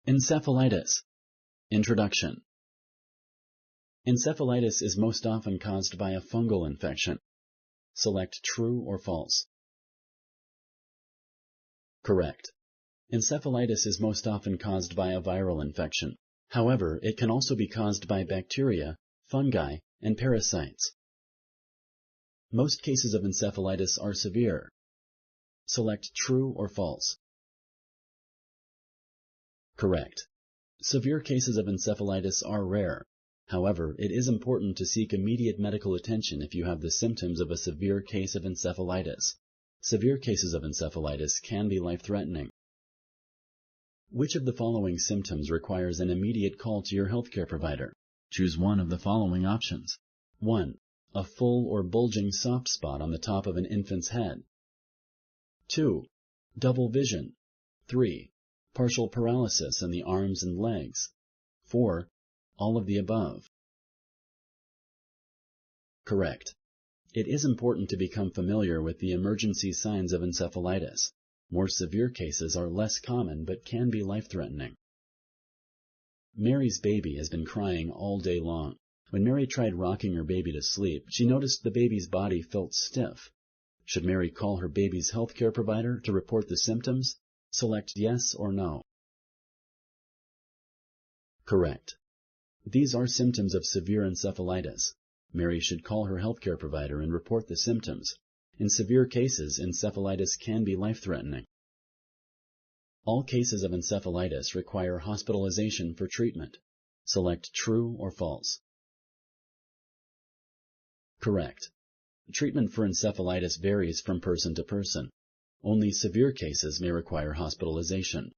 Encephalitis. Introduction. Encephalitis is most often caused by a fungal infection. Select true or false. Correct. Encephalitis is most often caused by a viral infection. However, it can also be caused by bacteria, fungi, and parasites. Most cases of encephalitis are severe. Select true or false. Correct. Severe cases of encephalitis are rare. However, it is important to seek immediate medical attention if you have the symptoms of a severe case of encephalitis. Severe cases of encephalitis can be life-threatening. Which of the following symptoms requires an immediate call to your healthcare provider? Choose one of the following options. 1. A full or bulging soft spot on the top of an infant's head. 2. Double vision. 3. Partial paralysis in the arms and legs. 4. All of the above. Correct. It is important to become familiar with the emergency signs of encephalitis. More severe cases are less common but can be life-threatening. Mary's baby has been crying all day long. When Mary tried rocking her baby to sleep, she noticed the baby's body felt stiff. Should Mary call her baby's healthcare provider to report the symptoms? Select yes or no. Correct. These are symptoms of severe encephalitis. Mary should call her healthcare provider and report the symptoms. In severe cases, encephalitis can be life-threatening. All cases of encephalitis require hospitalization for treatment. Select true or false. Correct. Treatment for encephalitis varies from person to person. Only severe cases may require hospitalization.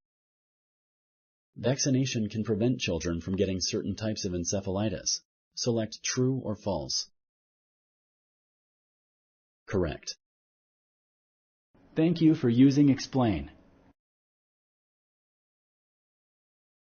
Vaccination can prevent children from getting certain types of encephalitis. Select true or false. Correct. Thank you for using Explain.